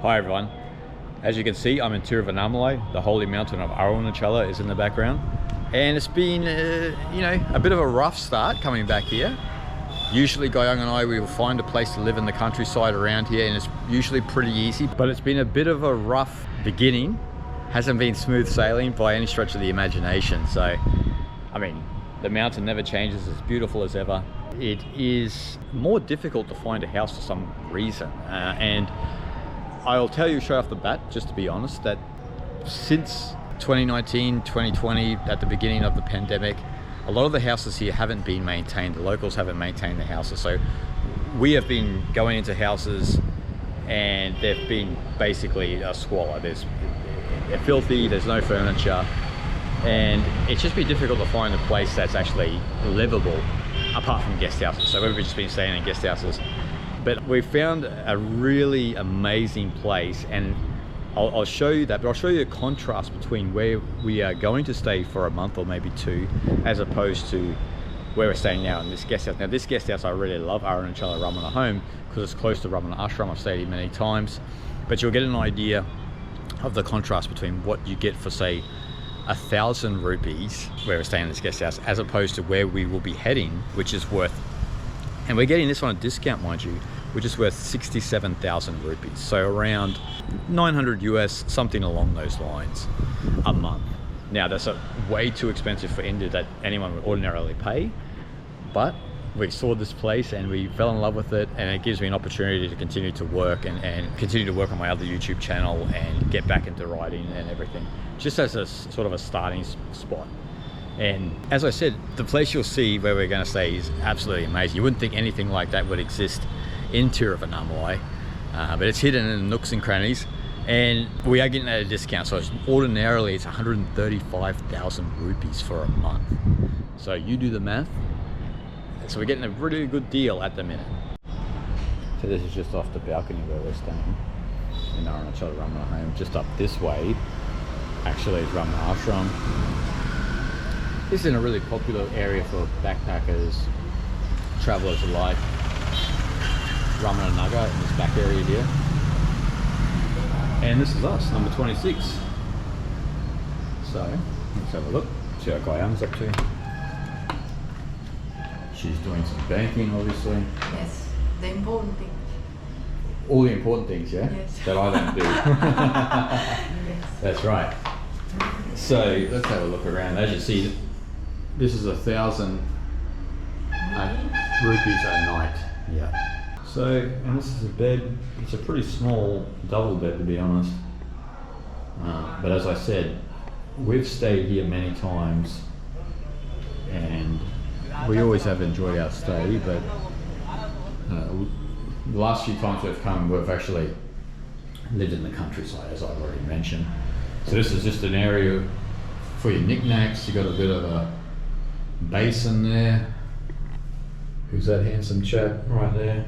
Hi everyone. As you can see, I'm in Tiruvannamalai. The holy mountain of Aruna is in the background. And it's been, a bit of a rough start coming back here. Usually Guyang and I, we will find a place to live in the countryside around here and it's usually pretty easy, but it's been a bit of a rough beginning. Hasn't been smooth sailing by any stretch of the imagination. So, I mean, the mountain never changes, it's beautiful as ever. It is more difficult to find a house for some reason. And I'll tell you straight off the bat, just to be honest, that since 2019, 2020, at the beginning of the pandemic, a lot of the houses here haven't been maintained. The locals haven't maintained the houses. So we have been going into houses and they've been basically a squalor. They're filthy, there's no furniture, and it's just been difficult to find a place that's actually livable apart from guest houses. So we've just been staying in guest houses. But we found a really amazing place, and I'll show you that, but I'll show you a contrast between where we are going to stay for a month or maybe two, as opposed to where we're staying now in this guest house. Now this guest house I really love, Arunachala Ramana Home, because it's close to Ramana Ashram. I've stayed here many times, but you'll get an idea of the contrast between what you get for, say, 1,000 rupees where we're staying in this guest house, as opposed to where we will be heading, which is worth, and we're getting this on a discount, mind you, which is worth 67,000 rupees. So around 900 US, something along those lines, a month. Now that's way too expensive for India that anyone would ordinarily pay, but we saw this place and we fell in love with it, and it gives me an opportunity to continue to work and continue to work on my other YouTube channel and get back into writing and everything, just as a sort of a starting spot. And as I said, the place you'll see where we're going to stay is absolutely amazing. You wouldn't think anything like that would exist in Tiruvannamalai, but it's hidden in nooks and crannies, and we are getting at a discount. So ordinarily it's 135,000 rupees for a month. So you do the math. So we're getting a really good deal at the minute. So this is just off the balcony where we're staying in Arunachala Ramana Home. Just up this way actually is Ramana Ashram. This is in a really popular area for backpackers, travelers alike. Ramana Nagar in this back area here. And this is us, number 26. So let's have a look, see what Guyang's up to. She's doing some banking, obviously. Yes, the important thing. All the important things, yeah? Yes. That I don't do. Yes. That's right. So let's have a look around. As you see, this is 1,000 rupees a night. Yeah. So, and this is a bed. It's a pretty small double bed, to be honest. But as I said, we've stayed here many times, and we always have enjoyed our stay. But the last few times we've come, we've actually lived in the countryside, as I've already mentioned. So this is just an area for your knickknacks. You got a bit of a basin there. Who's that handsome chap right there?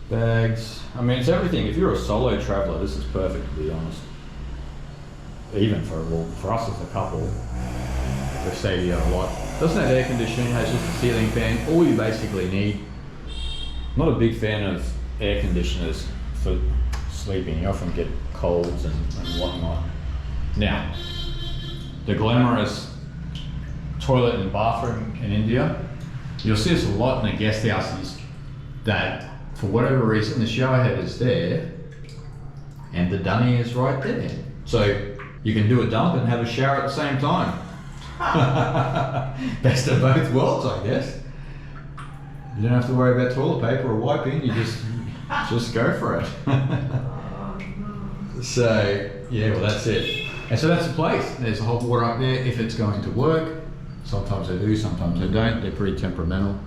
Bags. I mean, it's everything. If you're a solo traveler, this is perfect, to be honest. Even for us as a couple, we've stayed here a lot. Doesn't have air conditioning, has just a ceiling fan. All you basically need. I'm not a big fan of air conditioners for sleeping. You often get colds and whatnot. Now, the glamorous toilet and bathroom in India, you'll see this a lot in the guest houses, that for whatever reason the shower head is there and the dunny is right there. So you can do a dump and have a shower at the same time. Best of both worlds, I guess. You don't have to worry about toilet paper or wiping, you just go for it. So yeah, well that's it. And so that's the place. There's a hot water up there if it's going to work. Sometimes they do, sometimes they don't. They're pretty temperamental.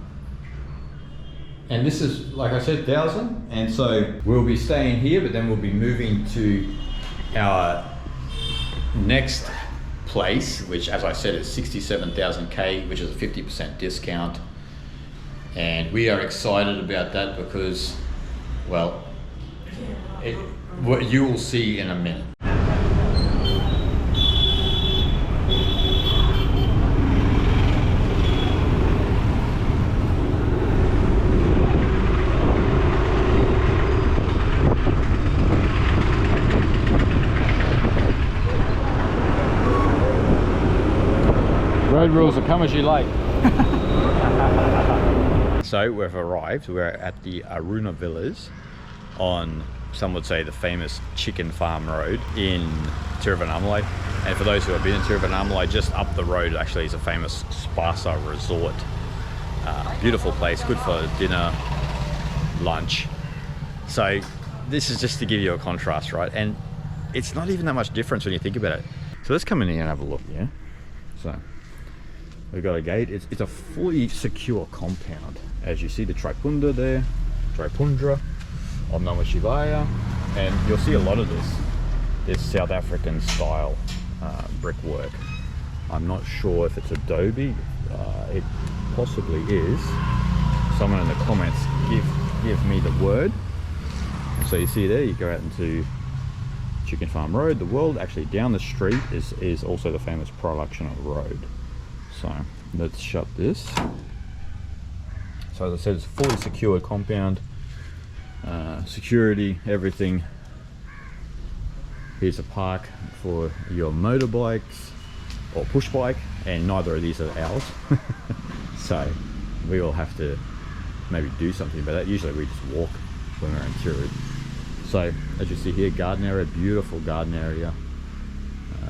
And this is, like I said, 1,000. And so we'll be staying here, but then we'll be moving to our next place, which, as I said, is 67,000 K, which is a 50% discount. And we are excited about that because, well, what you will see in a minute. road rules are come as you like. So we've arrived. We're at the Aruna Villas on, some would say, the famous chicken farm road in Tiruvannamalai. And for those who have been in Tiruvannamalai, just up the road actually is a famous spa resort. Beautiful place, good for dinner, lunch. So this is just to give you a contrast, right? And it's not even that much difference when you think about it. So let's come in here and have a look, yeah? So we've got a gate. It's a fully secure compound. As you see the Tripunda there, Tripundra, Om Namah Shivaya, and you'll see a lot of this South African style brickwork. I'm not sure if it's adobe. It possibly is. Someone in the comments give me the word. So you see there, you go out into Chicken Farm Road, the world. Actually down the street is also the famous Production Road. So let's shut this. So as I said, it's a fully secure compound. Security, everything. Here's a park for your motorbikes or push bike, and neither of these are ours. So we all have to maybe do something about that. Usually we just walk when we're in Tiru. So as you see here, garden area, beautiful garden area.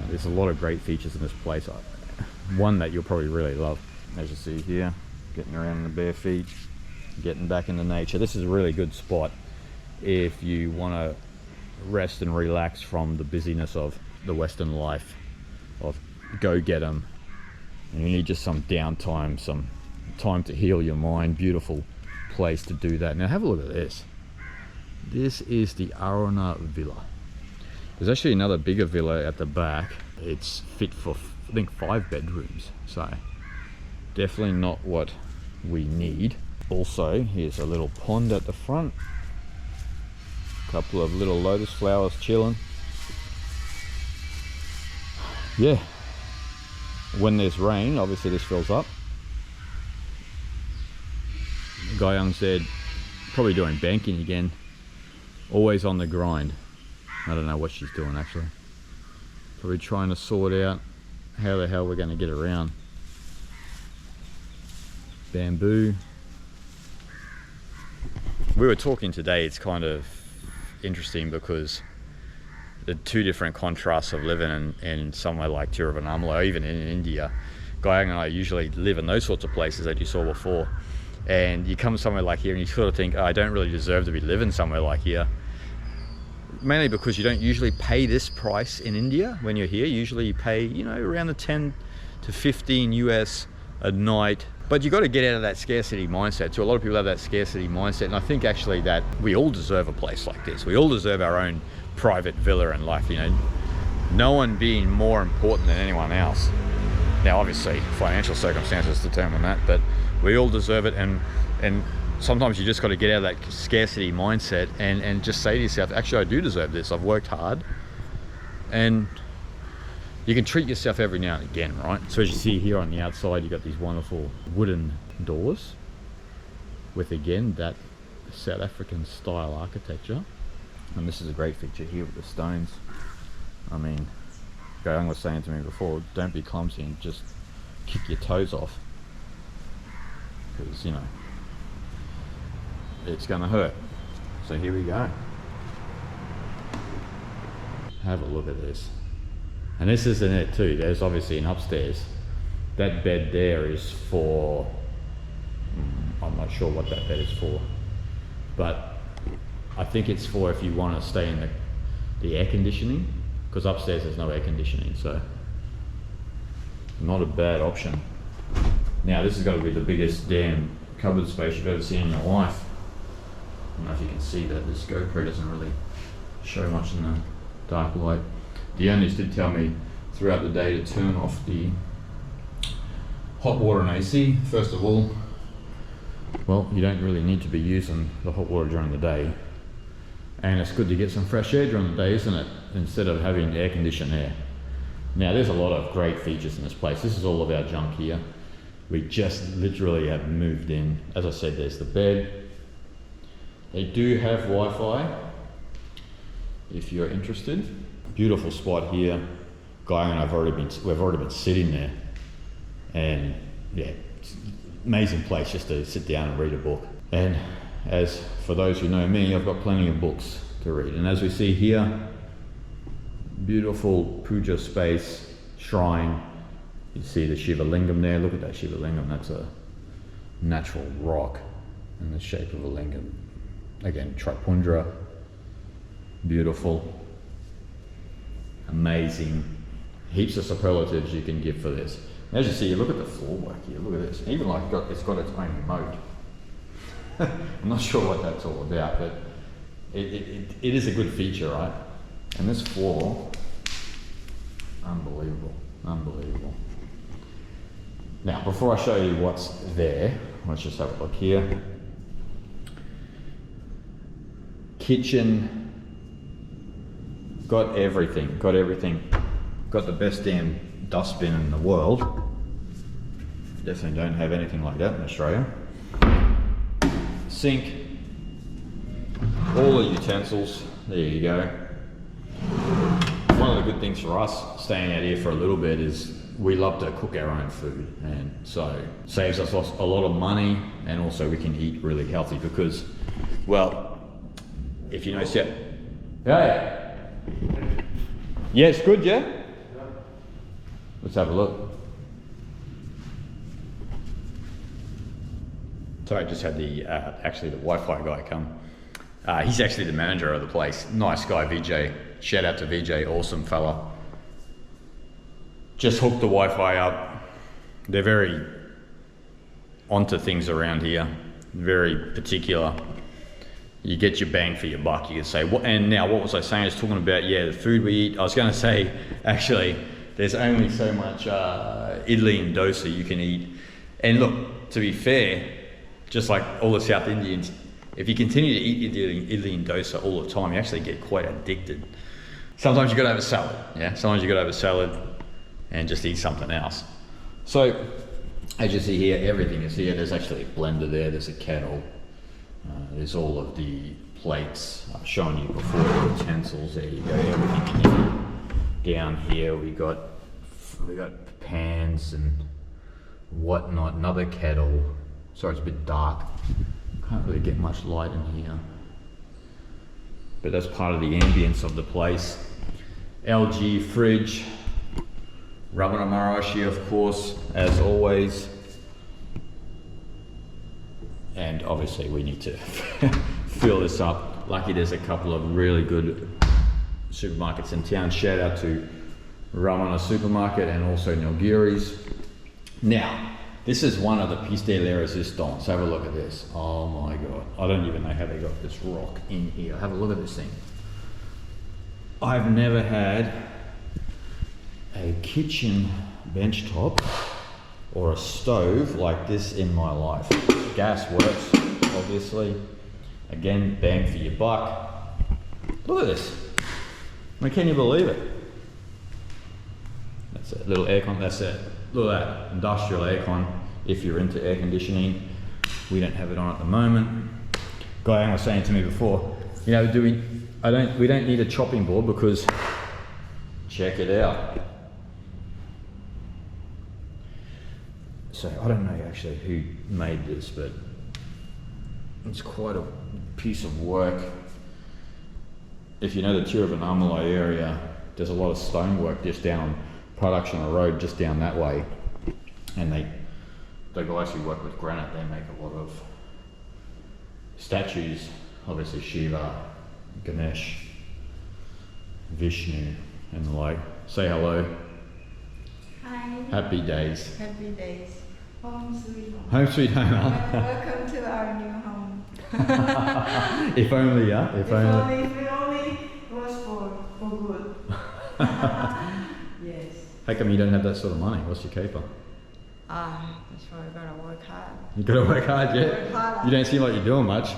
There's a lot of great features in this place. One that you'll probably really love. As you see here, getting around in the bare feet, getting back into nature. This is a really good spot if you want to rest and relax from the busyness of the Western life, of go get 'em, and you need just some downtime, some time to heal your mind. Beautiful place to do that. Now have a look at this. This is the Aruna Villa. There's actually another bigger villa at the back. It's fit for, I think, 5 bedrooms, so definitely not what we need. Also, here's a little pond at the front. Couple of little lotus flowers chilling. Yeah, when there's rain, obviously this fills up. Gayang said, probably doing banking again. Always on the grind. I don't know what she's doing actually. Probably trying to sort out how the hell we're going to get around. Bamboo. We were talking today, it's kind of interesting because the two different contrasts of living in somewhere like Tiruvannamalai, or even in India. Gayang and I usually live in those sorts of places that you saw before, and you come somewhere like here and you sort of think, oh, I don't really deserve to be living somewhere like here. Mainly because you don't usually pay this price in India when you're here. Usually you pay, you know, around the 10 to 15 US a night. But you got to get out of that scarcity mindset too. A lot of people have that scarcity mindset, and I think actually that we all deserve a place like this. We all deserve our own private villa in life, you know. No one being more important than anyone else. Now obviously financial circumstances determine that, but we all deserve it, and sometimes you just got to get out of that scarcity mindset and just say to yourself, actually I do deserve this. I've worked hard. And you can treat yourself every now and again, right? So as you see here on the outside, you've got these wonderful wooden doors with, again, that South African style architecture. And this is a great feature here with the stones. I mean, Gayang was saying to me before, don't be clumsy and just kick your toes off, because, you know, it's gonna hurt. So here we go. Have a look at this. And this isn't it too. There's obviously an upstairs. That bed there is for, I'm not sure what that bed is for, but I think it's for if you want to stay in the air conditioning, because upstairs there's no air conditioning, so not a bad option. Now this has got to be the biggest damn cupboard space you've ever seen in your life. I don't know if you can see that. This GoPro doesn't really show much in the dark light. The owners did tell me throughout the day to turn off the hot water and AC. First of all, well, you don't really need to be using the hot water during the day. And it's good to get some fresh air during the day, isn't it? Instead of having air-conditioned air. Now, there's a lot of great features in this place. This is all of our junk here. We just literally have moved in. As I said, there's the bed. They do have Wi-Fi, if you're interested. Beautiful spot here. Guy and we've already been sitting there, And yeah, it's an amazing place just to sit down and read a book. And as for those who know me, I've got plenty of books to read. And as we see here, beautiful puja space, shrine. You see the Shiva Lingam there. Look at that Shiva Lingam. That's a natural rock in the shape of a lingam. Again, Tripundra. Beautiful. Amazing. Heaps of superlatives you can give for this. As you see, look at the floor work here. Look at this. Even like it's got its own remote. I'm not sure what that's all about, but it is a good feature, right? And this floor, unbelievable, unbelievable. Now, before I show you what's there, let's just have a look here. Kitchen, got everything, got everything. Got the best damn dustbin in the world. Definitely don't have anything like that in Australia. Sink, all the utensils, there you go. One of the good things for us staying out here for a little bit is we love to cook our own food, and so saves us a lot of money, and also we can eat really healthy because, well, if you know, hey, yeah, it's good, yeah? Let's have a look. Sorry, I just had the actually the Wi-Fi guy come. He's actually the manager of the place. Nice guy, VJ. Shout out to VJ, awesome fella. Just hooked the Wi-Fi up. They're very onto things around here. Very particular. You get your bang for your buck, you could say. And now, what was I saying? I was talking about, yeah, the food we eat. I was going to say, actually, there's only so much idli and dosa you can eat. And look, to be fair, just like all the South Indians, if you continue to eat idli and dosa all the time, you actually get quite addicted. Sometimes you got to have a salad, yeah? Sometimes you got to have a salad and just eat something else. So, as you see here, everything is here. There's actually a blender there, there's a kettle. There's all of the plates I've shown you before, the utensils, there you go, everything in here. Down here we got pans and whatnot, another kettle. Sorry, it's a bit dark. Can't really get much light in here. But that's part of the ambience of the place. LG fridge. Ramana Maharishi, of course, as always. And obviously we need to fill this up. Lucky there's a couple of really good supermarkets in town. Shout out to Ramana Supermarket and also Nilgiri's. Now, this is one of the pièces de la résistance. Have a look at this. Oh my God. I don't even know how they got this rock in here. Have a look at this thing. I've never had a kitchen benchtop or a stove like this in my life. Gas works, obviously. Again, bang for your buck. Look at this. I mean, can you believe it? That's a little aircon, that's it. Look at that, industrial aircon. If you're into air conditioning, we don't have it on at the moment. Guy was saying to me before, you know, we don't need a chopping board because check it out. So I don't know actually who made this, but it's quite a piece of work. If you know the Tiruvannamalai area, there's a lot of stonework just down Production Road, just down that way. And the guys who work with granite, they make a lot of statues, obviously Shiva, Ganesh, Vishnu, and the like. Say hello. Hi. Happy days. Happy days. Home sweet home. Home sweet home, huh? Welcome to our new home. If only, yeah? If only. If it only was for good. Yes. How come you don't have that sort of money? What's your caper? That's why I gotta work hard. You gotta work hard, yeah? Work hard. You don't seem like you're doing much.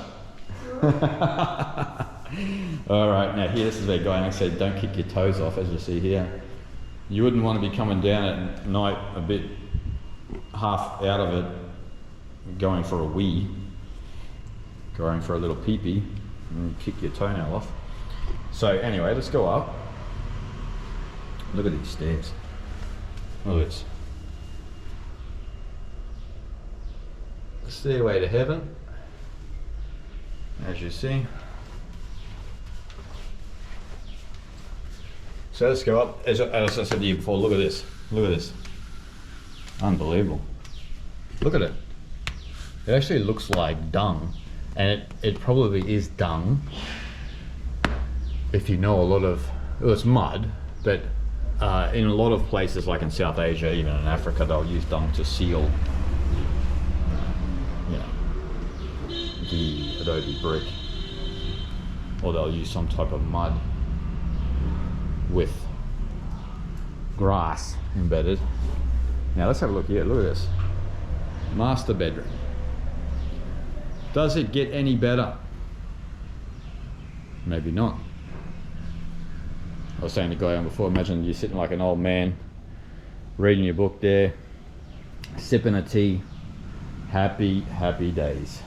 Alright, now here, this is where Guy next said, don't kick your toes off, as you see here. You wouldn't want to be coming down at night a bit half out of it, going for a wee, going for a little pee-pee, and kick your toenail off. So anyway, let's go up. Look at these stairs. Look at this. stairway to heaven, as you see. So let's go up. As I said to you before, look at this. Look at this. Unbelievable. Look at it. It actually looks like dung, and it probably is dung if you know a lot of, well, it's mud, but in a lot of places like in South Asia, even in Africa, they'll use dung to seal the adobe brick, or they'll use some type of mud with grass embedded. Now let's have a look here. Look at this. Master bedroom. Does it get any better? Maybe not. I was saying to the guy on before, imagine you're sitting like an old man, reading your book there, sipping a tea, happy, happy days.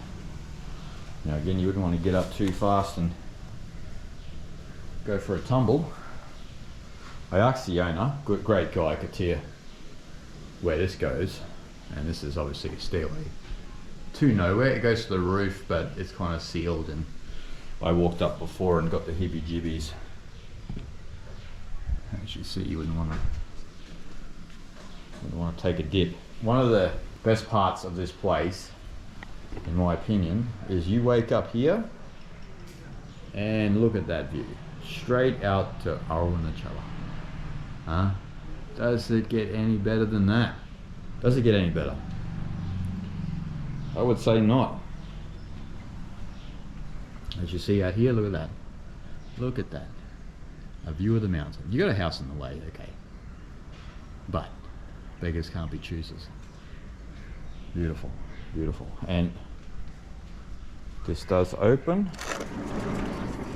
Now again, you wouldn't want to get up too fast and go for a tumble. I asked the owner, great guy, Katir, where this goes, and this is obviously a stairway to nowhere. It goes to the roof, but it's kind of sealed, and I walked up before and got the heebie-jeebies. As you see, you wouldn't want to take a dip. One of the best parts of this place, in my opinion, is you wake up here and look at that view, straight out to Aruna. Huh? Does it get any better than that? Does it get any better? I would say not. As you see out here, look at that. Look at that. A view of the mountain. You got a house in the way, okay. But beggars can't be choosers. Beautiful, beautiful. And this does open.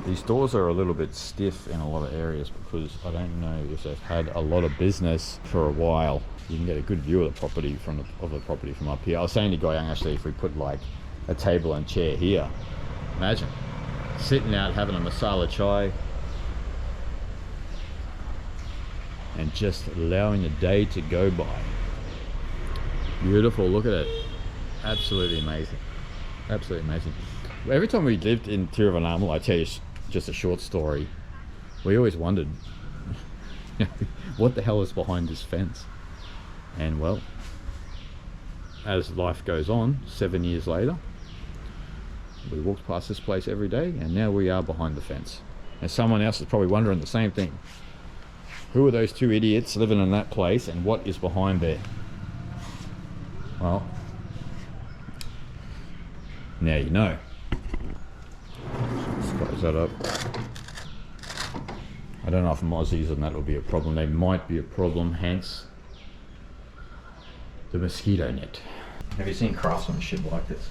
These doors are a little bit stiff in a lot of areas because I don't know if they've had a lot of business for a while. You can get a good view of the property from up here. I was saying to Goyang, actually, if we put like a table and chair here, imagine sitting out having a masala chai and just allowing the day to go by. Beautiful, look at it. Absolutely amazing. Absolutely amazing. Every time we lived in Tiruvannamalai, I tell you just a short story, we always wondered what the hell is behind this fence. And well, as life goes on, 7 years later, we walked past this place every day, and now we are behind the fence. And someone else is probably wondering the same thing. Who are those two idiots living in that place, and what is behind there? Well, now you know. Let's close that up. I don't know if mozzies and that will be a problem. They might be a problem, hence the mosquito net. Have you seen craftsmanship like this?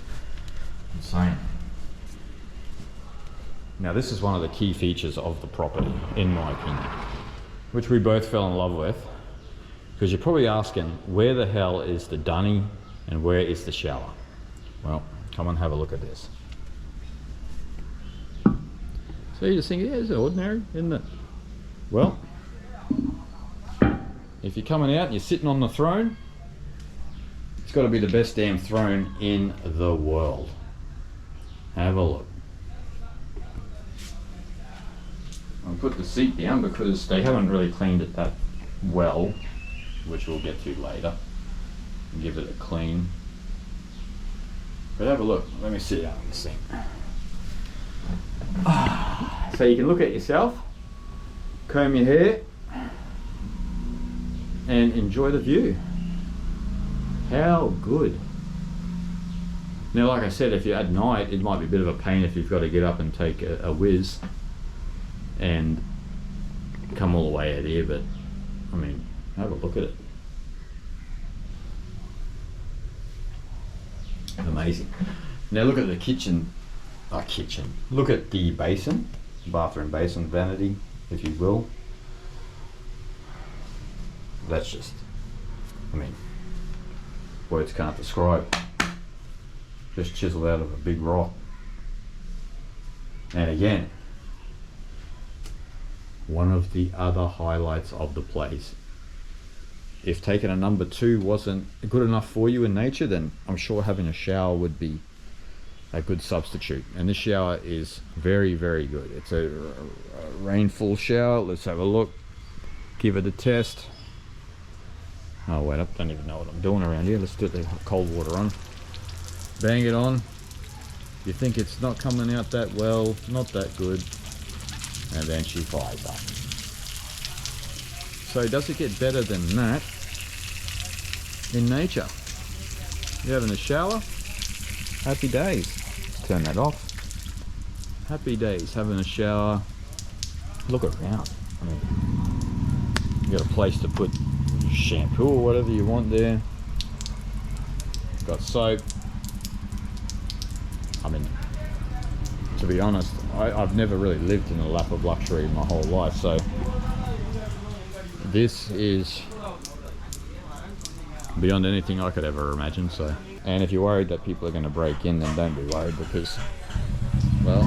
Insane. Now this is one of the key features of the property, in my opinion, which we both fell in love with, because you're probably asking, where the hell is the dunny and where is the shower? Well, come and have a look at this. So you just think, yeah, it's ordinary, isn't it? Well, if you're coming out and you're sitting on the throne, it's got to be the best damn throne in the world. Have a look. I'll put the seat down because they haven't really cleaned it that well, which we'll get to later. Give it a clean. But have a look. Let me sit down on this thing. So you can look at yourself, comb your hair, and enjoy the view. How good. Now, like I said, if you're at night, it might be a bit of a pain if you've got to get up and take a whiz and come all the way out here, but I mean, have a look at it. Amazing. Now look at the kitchen. Look at the basin, bathroom basin, vanity, if you will. That's just, I mean, words can't describe. Just chiseled out of a big rock. And again, one of the other highlights of the place if taking a number 2 wasn't good enough for you in nature, then I'm sure having a shower would be a good substitute. And this shower is very, very good. It's a rainfall shower. Let's have a look, give it a test. Oh wait, I don't even know what I'm doing around here. Let's do the cold water on, bang it on. You think it's not coming out that well, not that good, and then she fires up. So does it get better than that in nature? You're having a shower, happy days. Let's turn that off. Happy days, having a shower. Look around. I mean, you got a place to put shampoo or whatever you want there. Got soap. I mean, to be honest, I've never really lived in a lap of luxury in my whole life, so this is beyond anything I could ever imagine. So, and if you're worried that people are going to break in, then don't be worried, because, well,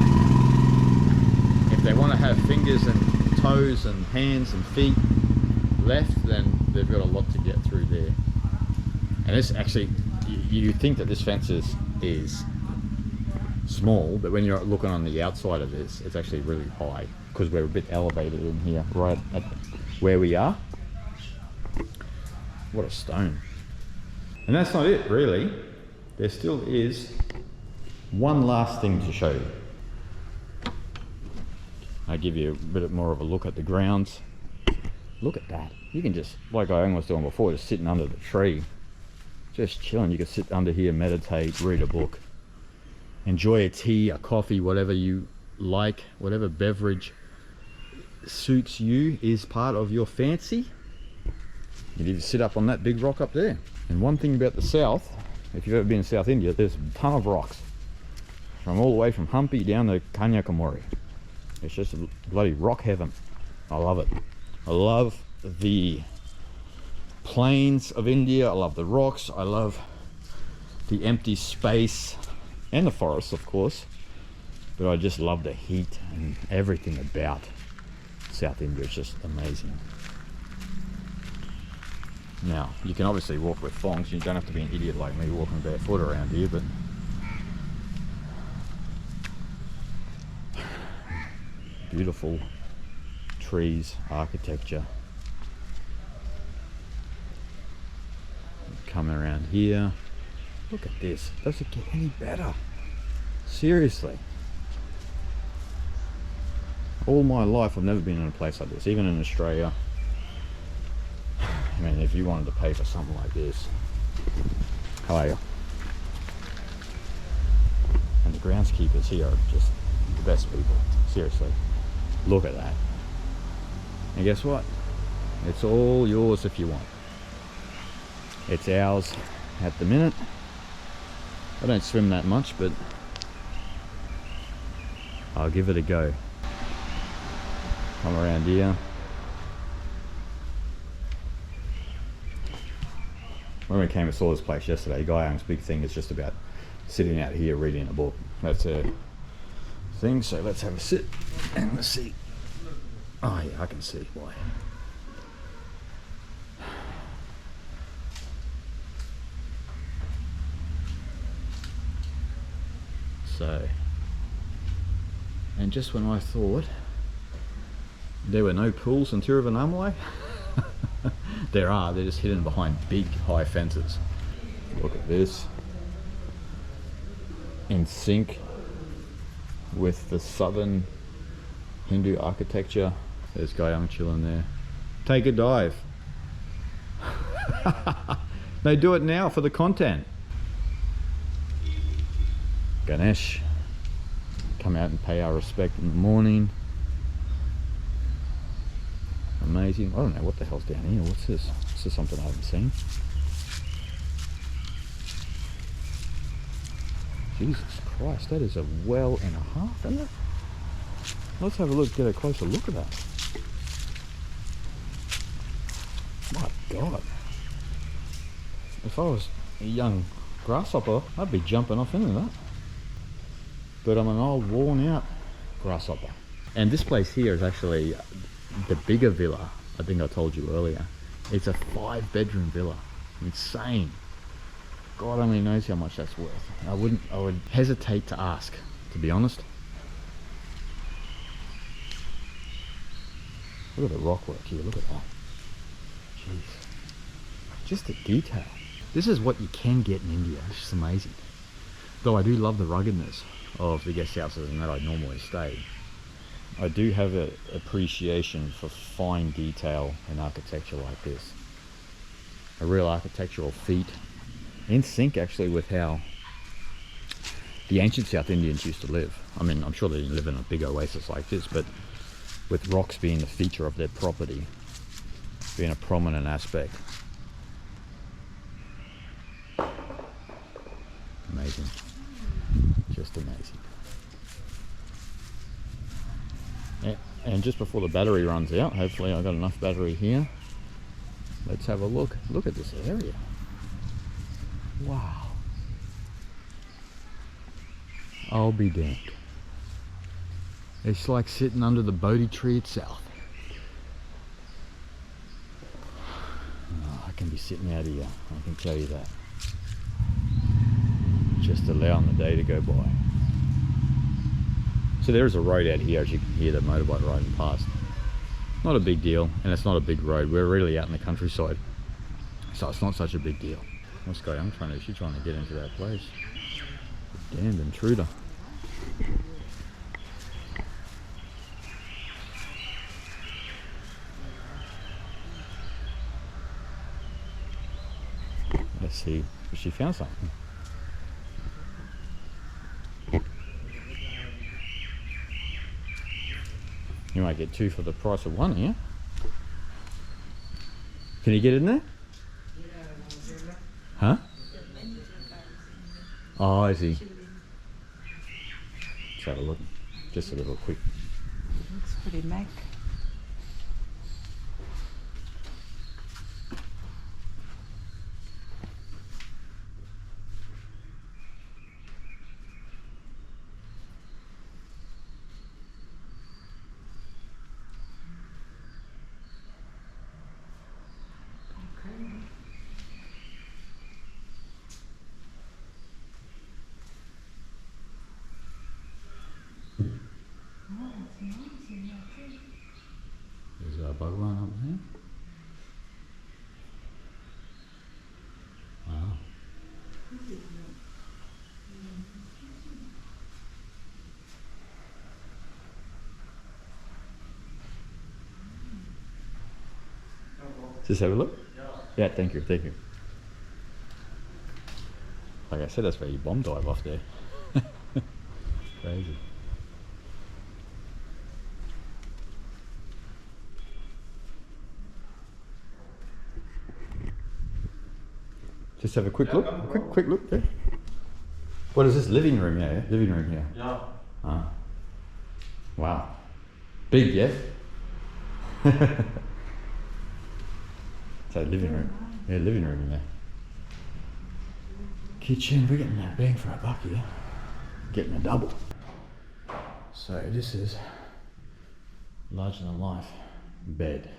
if they want to have fingers and toes and hands and feet left, then they've got a lot to get through there. And this actually, you think that this fence is small, but when you're looking on the outside of this, it's actually really high, because we're a bit elevated in here, right at where we are. What a stone. And that's not it, really. There still is one last thing to show you. I give you a bit more of a look at the grounds. Look at that. You can just, like I was doing before, just sitting under the tree, just chilling. You can sit under here, meditate, read a book, enjoy a tea, a coffee, whatever you like, whatever beverage suits you is part of your fancy. You need to sit up on that big rock up there. And one thing about the south, if you've ever been in South India, there's a ton of rocks, from all the way from Hampi down to Kanyakumari. It's just a bloody rock heaven. I love it. I love the plains of India. I love the rocks. I love the empty space and the forests, of course, but I just love the heat and everything about South India. It's just amazing. Now, you can obviously walk with thongs. You don't have to be an idiot like me walking barefoot around here, but beautiful trees, architecture. Come around here. Look at this. Does it get any better? Seriously. All my life I've never been in a place like this, even in Australia. I mean, if you wanted to pay for something like this. How are you? And the groundskeepers here are just the best people. Seriously. Look at that. And guess what? It's all yours if you want. It's ours at the minute. I don't swim that much, but I'll give it a go. Come around here. When we came and saw this place yesterday, Guy Young's big thing is just about sitting out here reading a book. That's a thing, so let's have a sit and let's see. Oh yeah, I can see why. So, and just when I thought there were no pools in Tiruvannamalai, there are. They're just hidden behind big high fences. Look at this. In sync with the southern Hindu architecture. There's Gayam chilling there. Take a dive. They do it now for the content. Ganesh. Come out and pay our respect in the morning. Amazing. I don't know what the hell's down here. What's this? This is something I haven't seen. Jesus Christ, that is a well and a half, isn't it? Let's have a look, get a closer look at that. My God. If I was a young grasshopper, I'd be jumping off into that. But I'm an old, worn out grasshopper. And this place here is actually the bigger villa, I think I told you earlier, It's a 5-bedroom villa. Insane. God only knows how much that's worth. I would hesitate to ask, to be honest. Look at the rock work here, look at that. Jeez. Just the detail. This is what you can get in India, it's just amazing. Though I do love the ruggedness of the guest houses and that I normally stay. I do have an appreciation for fine detail in architecture like this. A real architectural feat, in sync actually with how the ancient South Indians used to live. I mean, I'm sure they didn't live in a big oasis like this, but with rocks being the feature of their property, being a prominent aspect. Amazing. Just amazing. And just before the battery runs out, hopefully I got enough battery here. Let's have a look. Look at this area. Wow. I'll be damned. It's like sitting under the Bodhi tree itself. Oh, I can be sitting out here, I can tell you that. Just allowing the day to go by. So there's a road out here, as you can hear the motorbike riding past. Not a big deal, and it's not a big road. We're really out in the countryside, so it's not such a big deal. What's going on? She's trying to get into that place. Damned intruder. Let's see if she found something. You might get 2 for the price of 1 here. Can you get in there? Huh? Oh, I see. Let's have a look. Just a little quick. Looks pretty Mac. There's a Bhagwan up there. Wow. Just have a look? Yeah, thank you, thank you. Like I said, that's where you bomb dive off there. Crazy. Just have a quick look. Quick look there. What is this? Living room? Yeah, living room here. Yeah. Wow. Big, yeah. So living room. Yeah, living room in there. Kitchen. We're getting that bang for a buck here. Getting a double. So this is larger than life bed.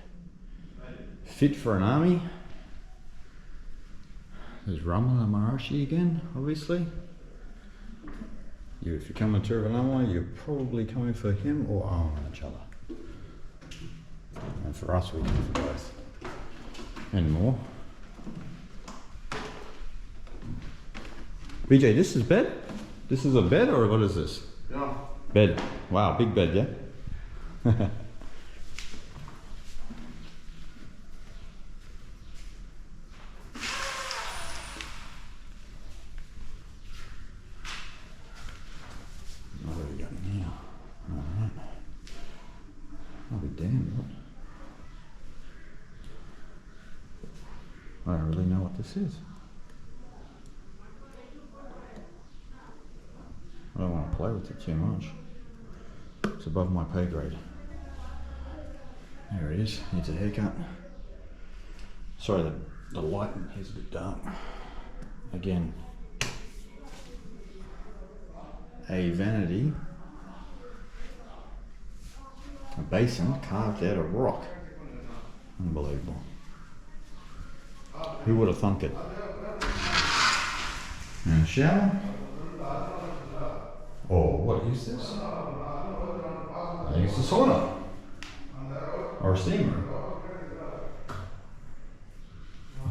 Fit for an army. There's Ramana Maharshi again, obviously. If you're coming to Tiruvannamalai, you're probably coming for him or Aruna. And for us, we come for both. And more. BJ, this is bed? This is a bed or what is this? Yeah. Bed. Wow, big bed, yeah? What have we got now? Alright. I'll be damned. I don't really know what this is. I don't want to play with it too much. It's above my pay grade. There it is. Needs a haircut. Sorry, the light in here's a bit dark. Again, a vanity, a basin carved out of rock. Unbelievable. Who would have thunk it? And a shower. Oh, what is this? I think it's a sauna. Or a steamer. I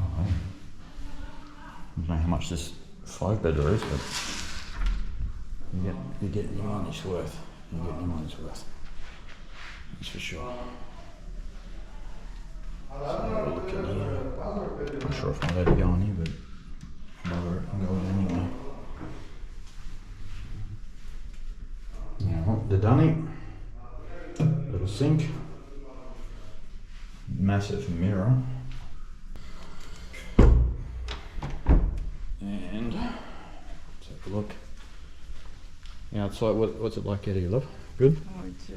don't know how much this 5-bedder is, but you're getting your money's worth. You're getting your money's worth. That's for sure. So have a look in here. Not sure if I'm allowed to go in here, but whatever, I'll go in anyway. Now, the dunny, little sink, massive mirror, and let's have a look. Outside, what's it like out here, love? Good? Oh, it's a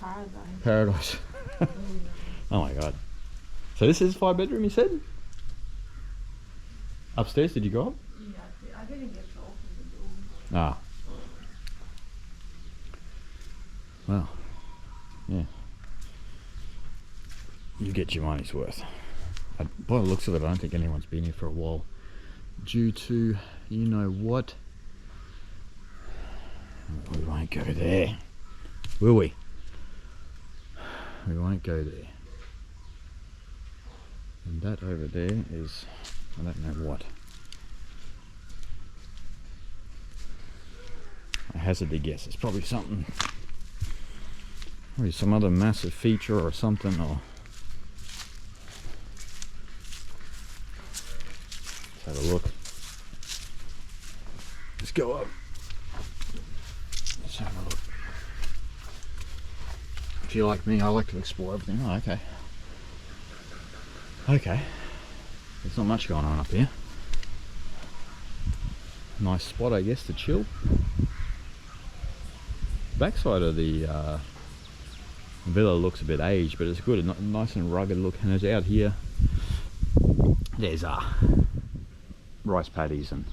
Paradise. paradise. Oh my god. So this is 5-bedroom, you said? Upstairs, did you go up? Yeah, I didn't get to open the door. Ah. Well, yeah. You get your money's worth. By the looks of it, I don't think anyone's been here for a while. Due to, you know what? We won't go there. Will we? We won't go there. And that over there is, I don't know what. I hazard to guess, it's probably something, maybe some other massive feature or something, or let's have a look. Let's go up. Let's have a look. If you're like me, I like to explore everything. Oh, okay. Okay. There's not much going on up here. Nice spot, I guess, to chill. Backside of the villa looks a bit aged, but it's good. A nice and rugged look. And there's out here, there's rice paddies and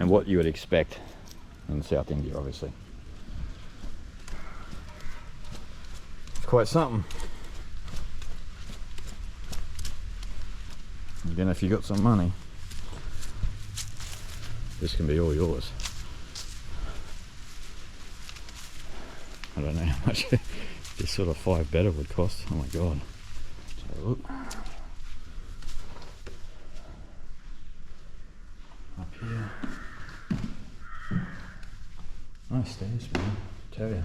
what you would expect in South India, obviously. It's quite something. Again, if you got some money, this can be all yours. I don't know how much this sort of 5-bedder would cost. Oh my god. Let's have a look. Up here. Nice stairs, man. I tell you. You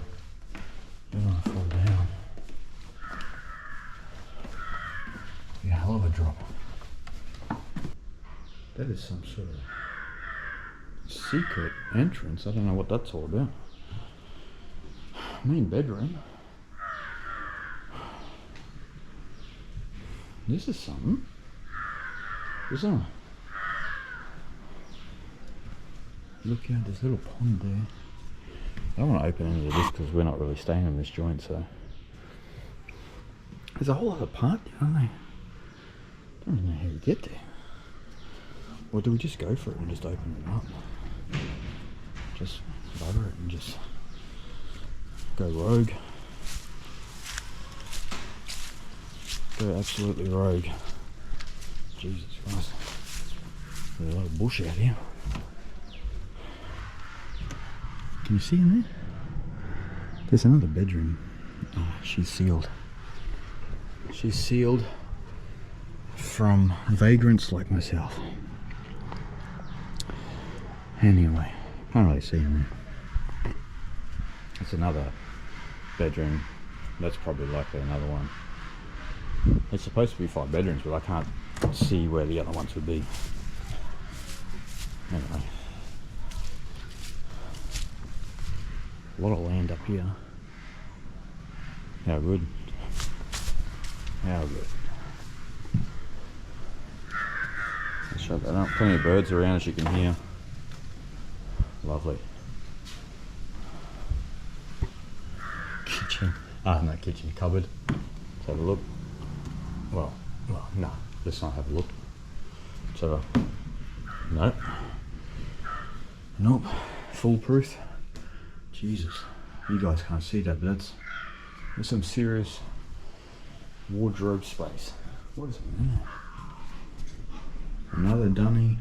don't want to fall down. Be a hell of a drop. That is some sort of secret entrance. I don't know what that's all about. Main bedroom. This is something. Isn't it? Look out, there's a little pond there. I don't want to open any of this because we're not really staying in this joint, so. There's a whole other part there, aren't there? I don't really know how you get there. Or do we just go for it and just open it up? Just lower it and just go rogue. Go absolutely rogue. Jesus Christ. There's a lot of bush out here. Can you see in there? There's another bedroom. Oh, she's sealed. She's sealed from vagrants like myself. Anyway, can't really see in there. It's another bedroom. That's probably likely another one. It's supposed to be 5 bedrooms, but I can't see where the other ones would be. Anyway. A lot of land up here. How good. How good. Let's shut that up. Plenty of birds around, as you can hear. Lovely. Kitchen. Ah, no, kitchen. Cupboard. Let's have a look. Well, no. Let's not have a look. Let's have a... Nope. Nope. Foolproof. Jesus. You guys can't see that, but there's some serious wardrobe space. What is it in there? Another dunny.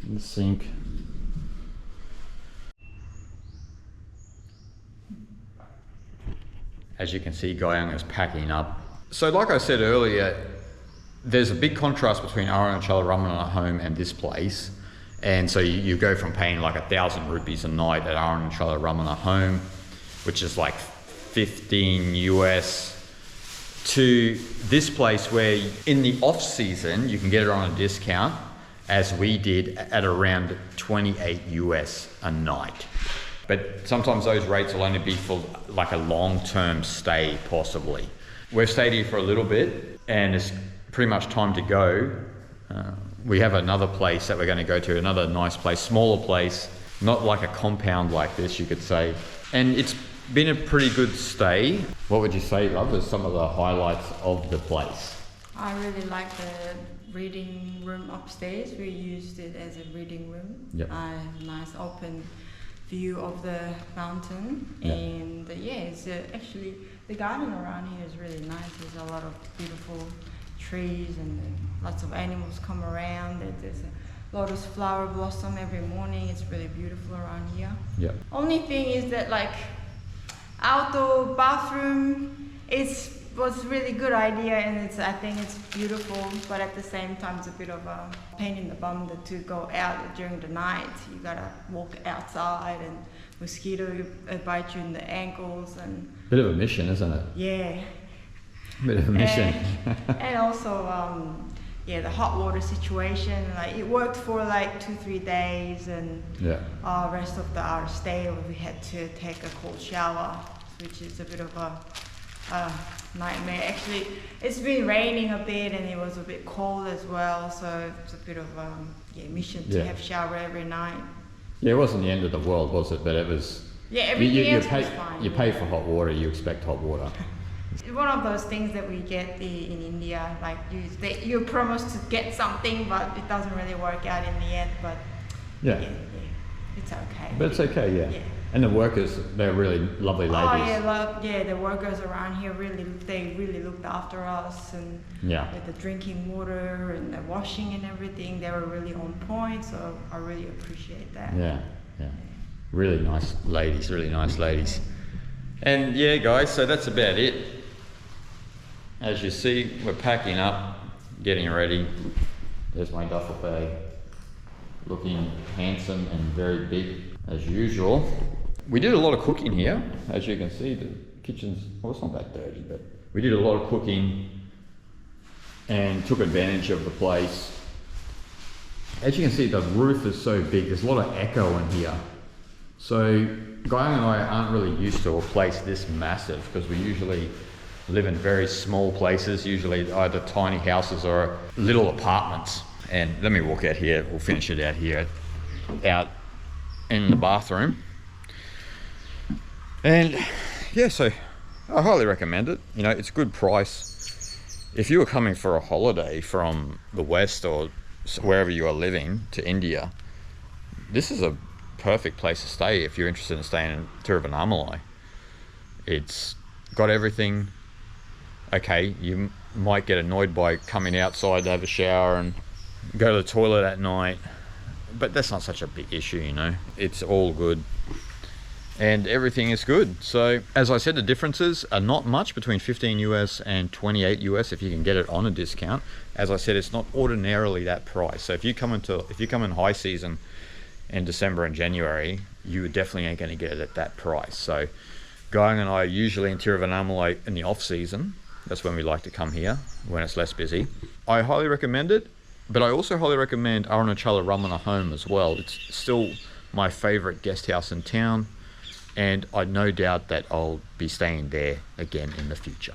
The sink. As you can see, Guyang is packing up. So like I said earlier, there's a big contrast between Arunachala Ramana home and this place. And so you go from paying like 1,000 rupees a night at Arunachala Ramana home, which is like 15 US, to this place where in the off season, you can get it on a discount, as we did, at around 28 US a night. But sometimes those rates will only be for like a long-term stay, possibly. We've stayed here for a little bit and it's pretty much time to go. We have another place that we're going to go to, another nice place, smaller place, not like a compound like this, you could say. And it's been a pretty good stay. What would you say, love, is some of the highlights of the place? I really like the reading room upstairs. We used it as a reading room. Yep. Nice open view of the mountain. Yep. And it's actually, the garden around here is really nice. There's a lot of beautiful trees and lots of animals come around. There's a lotus flower blossom every morning. It's really beautiful around here. Yeah. Only thing is that like outdoor bathroom was really good idea, and I think it's beautiful, but at the same time it's a bit of a pain in the bum to go out during the night. You gotta walk outside and mosquito bite you in the ankles and Bit of a mission, isn't it? yeah. Bit of a mission. And also the hot water situation, like it worked for like 2-3 days, and rest of our stay we had to take a cold shower, which is a bit of a nightmare. Actually, it's been raining a bit and it was a bit cold as well, so it's a bit of mission to have shower every night. Yeah, it wasn't the end of the world, was it? But it was. Yeah, everything else was fine. You pay for hot water. You expect hot water. It's one of those things that we get in India, like you promise to get something, but it doesn't really work out in the end. But it's okay. But it's okay, yeah. And the workers, they're really lovely ladies. Oh yeah, the workers around here they really looked after us, and with the drinking water and the washing and everything, they were really on point. So I really appreciate that. Yeah. Really nice ladies. And yeah, guys, so that's about it. As you see, we're packing up, getting ready. There's my duffel bag, looking handsome and very big as usual. We did a lot of cooking here. As you can see, the kitchen's, well, it's not that dirty, but we did a lot of cooking and took advantage of the place. As you can see, the roof is so big, there's a lot of echo in here. So Guyang and I aren't really used to a place this massive, because we usually live in very small places, usually either tiny houses or little apartments. And let me walk out here, we'll finish it out here, out in the bathroom. And yeah, so I highly recommend it. You know, it's a good price. If you were coming for a holiday from the West or wherever you are living to India, this is a perfect place to stay if you're interested in staying in Tiruvannamalai. It's got everything. Okay, you might get annoyed by coming outside to have a shower and go to the toilet at night, but that's not such a big issue, you know. It's all good and everything is good. So as I said, the differences are not much between 15 US and 28 US if you can get it on a discount. As I said, it's not ordinarily that price. So if you come in high season in December and January, you definitely ain't going to get it at that price. So Guyang and I are usually in Tiruvannamalai in the off season. That's when we like to come here, when it's less busy. I highly recommend it, but I also highly recommend Arunachala Ramana home as well. It's still my favorite guest house in town, and I no doubt that I'll be staying there again in the future.